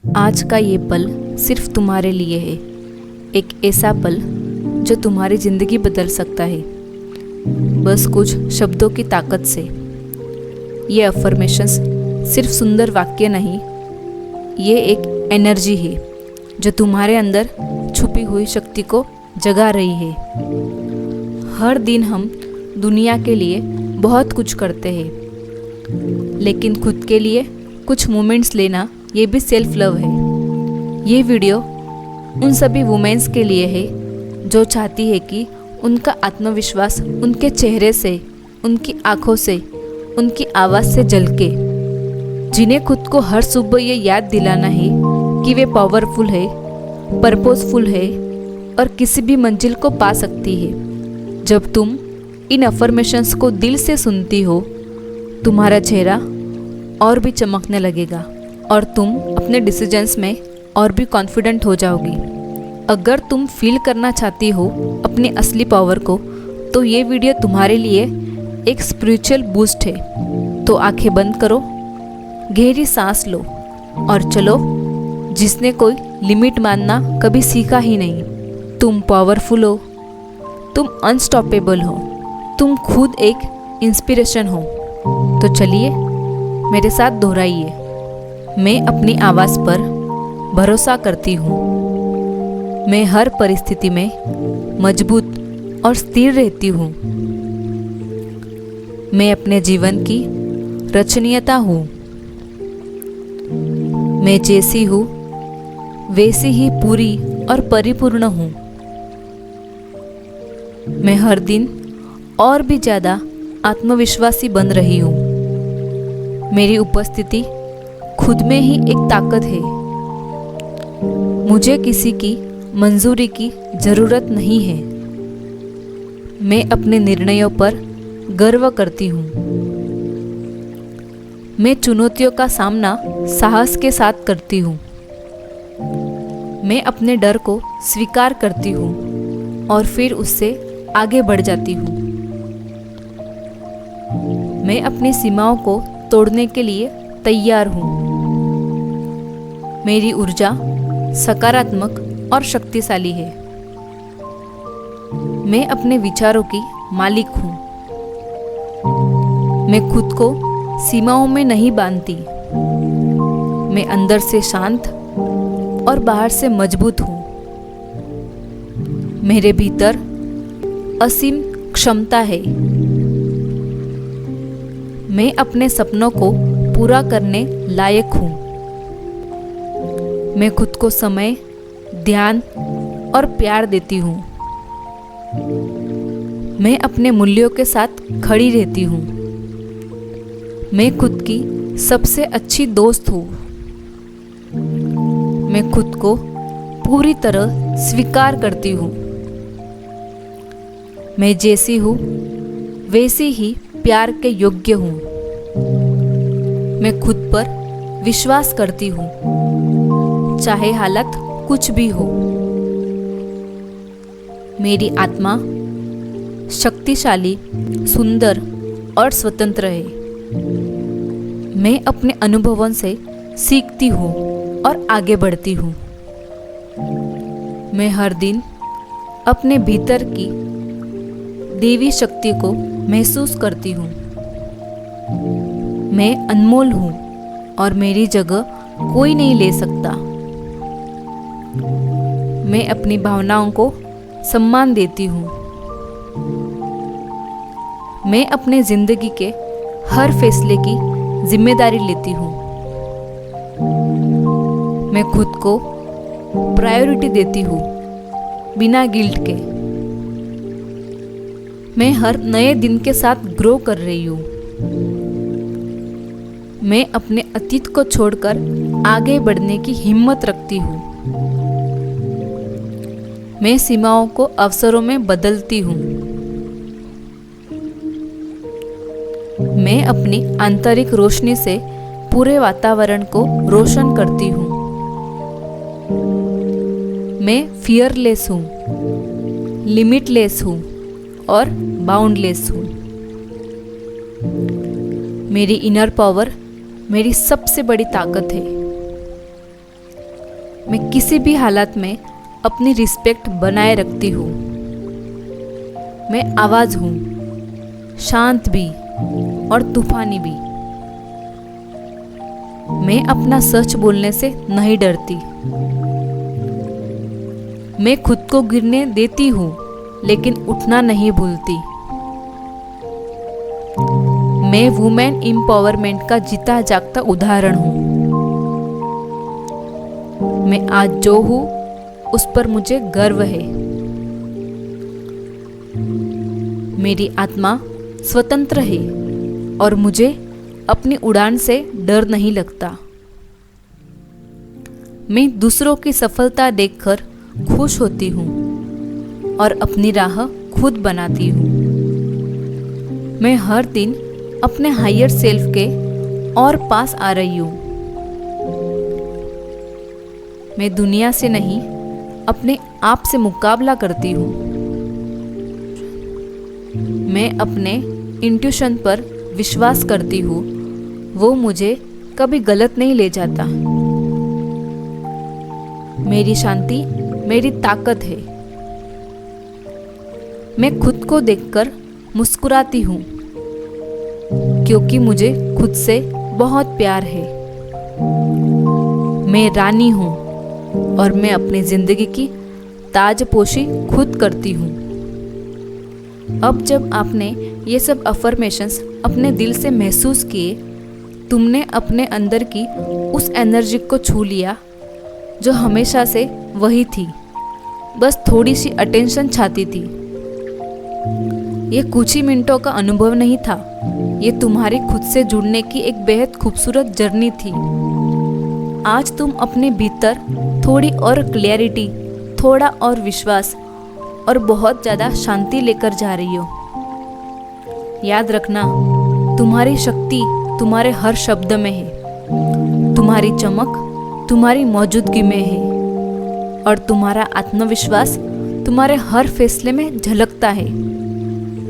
आज का ये पल सिर्फ तुम्हारे लिए है, एक ऐसा पल जो तुम्हारी ज़िंदगी बदल सकता है, बस कुछ शब्दों की ताकत से। ये अफर्मेशंस सिर्फ सुंदर वाक्य नहीं, ये एक एनर्जी है जो तुम्हारे अंदर छुपी हुई शक्ति को जगा रही है। हर दिन हम दुनिया के लिए बहुत कुछ करते हैं, लेकिन खुद के लिए कुछ मोमेंट्स लेना ये भी सेल्फ लव है। ये वीडियो उन सभी वुमेन्स के लिए है जो चाहती है कि उनका आत्मविश्वास उनके चेहरे से, उनकी आंखों से, उनकी आवाज़ से झलके, जिन्हें खुद को हर सुबह ये याद दिलाना है कि वे पावरफुल है, पर्पसफुल है और किसी भी मंजिल को पा सकती है। जब तुम इन अफर्मेशंस को दिल से सुनती हो, तुम्हारा चेहरा और भी चमकने लगेगा और तुम अपने डिसीजंस में और भी कॉन्फिडेंट हो जाओगी। अगर तुम फील करना चाहती हो अपनी असली पावर को, तो ये वीडियो तुम्हारे लिए एक स्पिरिचुअल बूस्ट है। तो आंखें बंद करो, गहरी सांस लो और चलो। जिसने कोई लिमिट मानना कभी सीखा ही नहीं। तुम पावरफुल हो, तुम अनस्टॉपेबल हो, तुम खुद एक इंस्पिरेशन हो। तो चलिए मेरे साथ दोहराइए। मैं अपनी आवाज़ पर भरोसा करती हूँ। मैं हर परिस्थिति में मजबूत और स्थिर रहती हूँ। मैं अपने जीवन की रचनीयता हूँ। मैं जैसी हूँ वैसी ही पूरी और परिपूर्ण हूँ। मैं हर दिन और भी ज़्यादा आत्मविश्वासी बन रही हूँ। मेरी उपस्थिति खुद में ही एक ताकत है। मुझे किसी की मंजूरी की ज़रूरत नहीं है। मैं अपने निर्णयों पर गर्व करती हूँ। मैं चुनौतियों का सामना साहस के साथ करती हूँ। मैं अपने डर को स्वीकार करती हूँ और फिर उससे आगे बढ़ जाती हूँ। मैं अपनी सीमाओं को तोड़ने के लिए तैयार हूँ। मेरी ऊर्जा सकारात्मक और शक्तिशाली है। मैं अपने विचारों की मालिक हूँ। मैं खुद को सीमाओं में नहीं बांधती। मैं अंदर से शांत और बाहर से मजबूत हूँ। मेरे भीतर असीम क्षमता है। मैं अपने सपनों को पूरा करने लायक हूँ। मैं खुद को समय, ध्यान और प्यार देती हूँ। मैं अपने मूल्यों के साथ खड़ी रहती हूँ। मैं खुद की सबसे अच्छी दोस्त हूँ। मैं खुद को पूरी तरह स्वीकार करती हूँ। मैं जैसी हूँ वैसी ही प्यार के योग्य हूँ। मैं खुद पर विश्वास करती हूँ, चाहे हालत कुछ भी हो। मेरी आत्मा शक्तिशाली, सुंदर और स्वतंत्र है। मैं अपने अनुभवों से सीखती हूँ और आगे बढ़ती हूँ। मैं हर दिन अपने भीतर की देवी शक्ति को महसूस करती हूँ। मैं अनमोल हूँ और मेरी जगह कोई नहीं ले सकता। मैं अपनी भावनाओं को सम्मान देती हूँ। मैं अपने जिंदगी के हर फैसले की जिम्मेदारी लेती हूँ। मैं खुद को प्रायोरिटी देती हूँ, बिना गिल्ट के। मैं हर नए दिन के साथ ग्रो कर रही हूँ। मैं अपने अतीत को छोड़कर आगे बढ़ने की हिम्मत रखती हूँ। मैं सीमाओं को अवसरों में बदलती हूँ। मैं अपनी आंतरिक रोशनी से पूरे वातावरण को रोशन करती हूँ। मैं फियरलेस हूँ, लिमिटलेस हूँ और बाउंडलेस हूँ। मेरी इनर पावर मेरी सबसे बड़ी ताकत है। मैं किसी भी हालत में अपनी रिस्पेक्ट बनाए रखती हूँ। मैं आवाज़ हूँ, शांत भी और तूफानी भी। मैं अपना सच बोलने से नहीं डरती। मैं खुद को गिरने देती हूँ लेकिन उठना नहीं भूलती। मैं वुमेन एम्पावरमेंट का जीता जागता उदाहरण हूँ। मैं आज जो हूँ उस पर मुझे गर्व है। मेरी आत्मा स्वतंत्र है और मुझे अपनी उड़ान से डर नहीं लगता। मैं दूसरों की सफलता देखकर खुश होती हूँ और अपनी राह खुद बनाती हूँ। मैं हर दिन अपने हायर सेल्फ के और पास आ रही हूँ। मैं दुनिया से नहीं, अपने आप से मुकाबला करती हूँ। मैं अपने इंट्यूशन पर विश्वास करती हूँ, वो मुझे कभी गलत नहीं ले जाता। मेरी शांति मेरी ताकत है। मैं खुद को देखकर मुस्कुराती हूँ क्योंकि मुझे खुद से बहुत प्यार है। मैं रानी हूँ और मैं अपनी जिंदगी की ताजपोशी खुद करती हूँ। अब जब आपने ये सब अफर्मेशंस अपने दिल से महसूस किए, तुमने अपने अंदर की उस एनर्जी को छू लिया जो हमेशा से वही थी, बस थोड़ी सी अटेंशन चाहती थी। ये कुछ ही मिनटों का अनुभव नहीं था, ये तुम्हारी खुद से जुड़ने की एक बेहद खूबसूरत जर्नी थी। आज तुम अपने भीतर थोड़ी और क्लैरिटी, थोड़ा और विश्वास और बहुत ज़्यादा शांति लेकर जा रही हो। याद रखना, तुम्हारी शक्ति तुम्हारे हर शब्द में है, तुम्हारी चमक तुम्हारी मौजूदगी में है और तुम्हारा आत्मविश्वास तुम्हारे हर फैसले में झलकता है।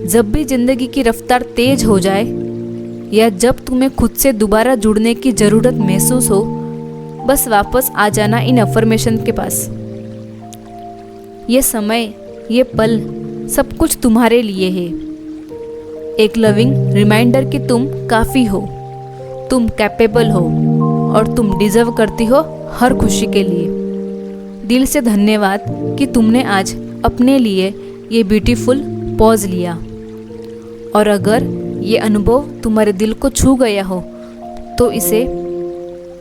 जब भी जिंदगी की रफ्तार तेज हो जाए या जब तुम्हें खुद से दोबारा जुड़ने की ज़रूरत महसूस हो, बस वापस आ जाना इन अफर्मेशन के पास। ये समय, ये पल, सब कुछ तुम्हारे लिए है। एक लविंग रिमाइंडर कि तुम काफ़ी हो, तुम कैपेबल हो और तुम डिज़र्व करती हो हर खुशी के लिए। दिल से धन्यवाद कि तुमने आज अपने लिए ये ब्यूटीफुल पॉज लिया। और अगर ये अनुभव तुम्हारे दिल को छू गया हो तो इसे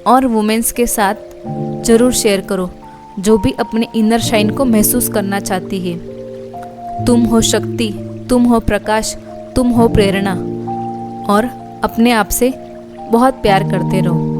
और वुमेन्स के साथ ज़रूर शेयर करो जो भी अपने इनर शाइन को महसूस करना चाहती है। तुम हो शक्ति, तुम हो प्रकाश, तुम हो प्रेरणा और अपने आप से बहुत प्यार करते रहो।